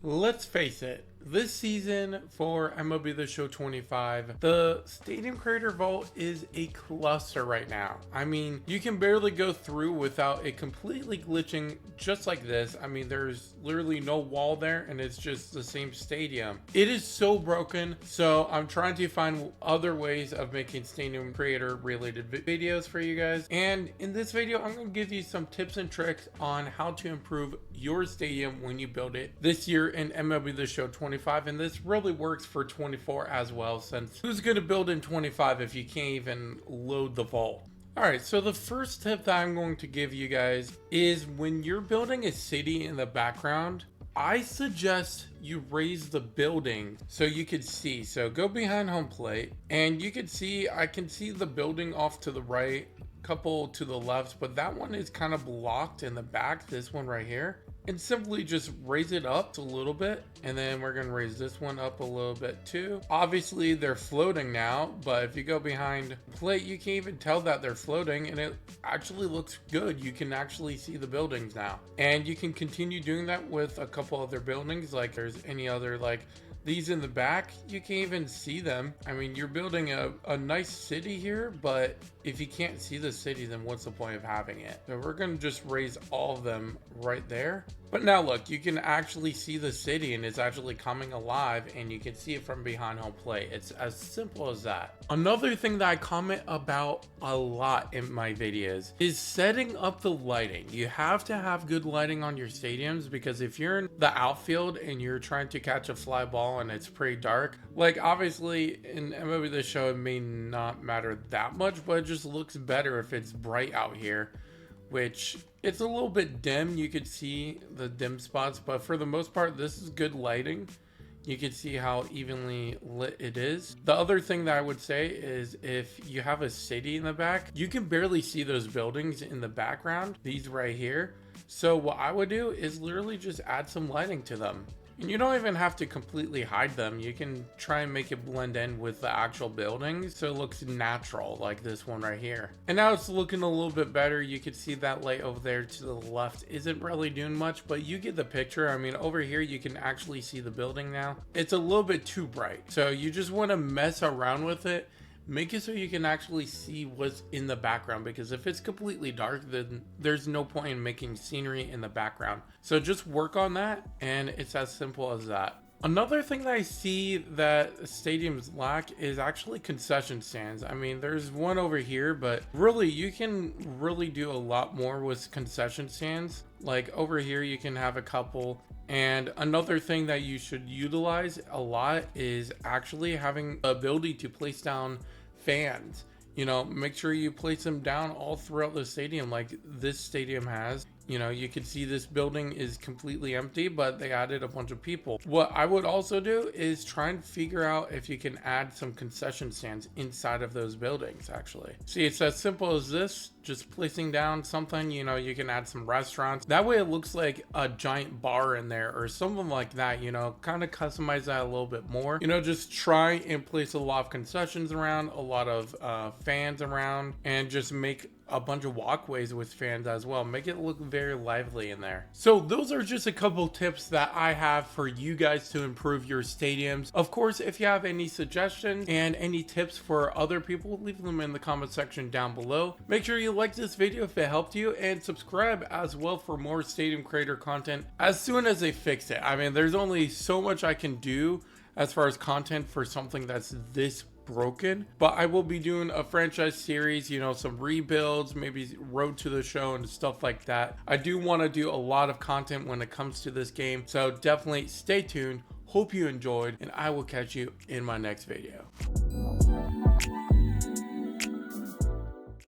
Let's face it, this season for MLB The Show 25, the Stadium Creator Vault is a cluster right now. I mean, you can barely go through without it completely glitching just like this. I mean, there's literally no wall there and it's just the same stadium. It is so broken, so I'm trying to find other ways of making Stadium Creator related videos for you guys. And in this video, I'm going to give you some tips and tricks on how to improve your stadium when you build it this year in MLB The Show 25, and this really works for 24 as well, since who's going to build in 25 if you can't even load the vault? Alright, so the first tip that I'm going to give you guys is when you're building a city in the background, I suggest you raise the building so you could see. So go behind home plate and you can see, I can see the building off to the right, couple to the left, but that one is kind of blocked in the back, this one right here. And simply just raise it up a little bit, and then we're gonna raise this one up a little bit too. Obviously they're floating now, but if you go behind plate, you can't even tell that they're floating, and it actually looks good. You can actually see the buildings now, and you can continue doing that with a couple other buildings. Like there's any other, like these in the back, you can't even see them. I mean, you're building a nice city here, but if you can't see the city, then what's the point of having it? So we're gonna just raise all of them right there. But now look, you can actually see the city and it's actually coming alive, and you can see it from behind home plate. It's as simple as that. Another thing that I comment about a lot in my videos is setting up the lighting. You have to have good lighting on your stadiums, because if you're in the outfield and you're trying to catch a fly ball and it's pretty dark, like obviously in MLB The Show it may not matter that much, but it just looks better if it's bright out here, which it's a little bit dim. You could see the dim spots, but for the most part this is good lighting. You can see how evenly lit it is. The other thing that I would say is if you have a city in the back, you can barely see those buildings in the background, these right here. So what I would do is literally just add some lighting to them. And you don't even have to completely hide them. You can try and make it blend in with the actual buildings so it looks natural, like this one right here. And now it's looking a little bit better. You can see that light over there to the left isn't really doing much, but you get the picture. I mean, over here you can actually see the building now. It's a little bit too bright, so you just want to mess around with it. Make it so you can actually see what's in the background, because if it's completely dark, then there's no point in making scenery in the background. So just work on that, and it's as simple as that. Another thing that I see that stadiums lack is actually concession stands. I mean, there's one over here, but really you can really do a lot more with concession stands. Like over here you can have a couple. And another thing that you should utilize a lot is actually having the ability to place down fans. You know, make sure you place them down all throughout the stadium like this stadium has. You know, you can see this building is completely empty, but they added a bunch of people. What I would also do is try and figure out if you can add some concession stands inside of those buildings, actually. See, it's as simple as this, just placing down something. You know, you can add some restaurants. That way it looks like a giant bar in there or something like that, you know, kind of customize that a little bit more. You know, just try and place a lot of concessions around, a lot of fans around, and just make a bunch of walkways with fans as well. Make it look very lively in there. So those are just a couple tips that I have for you guys to improve your stadiums. Of course, if you have any suggestions and any tips for other people, leave them in the comment section down below. Make sure you like this video if it helped you, and subscribe as well for more Stadium Creator content as soon as they fix it. I mean, there's only so much I can do as far as content for something that's this broken, but I will be doing a franchise series, you know, some rebuilds, maybe road to the show and stuff like that. I do want to do a lot of content when it comes to this game, so definitely stay tuned. Hope you enjoyed, and I will catch you in my next video.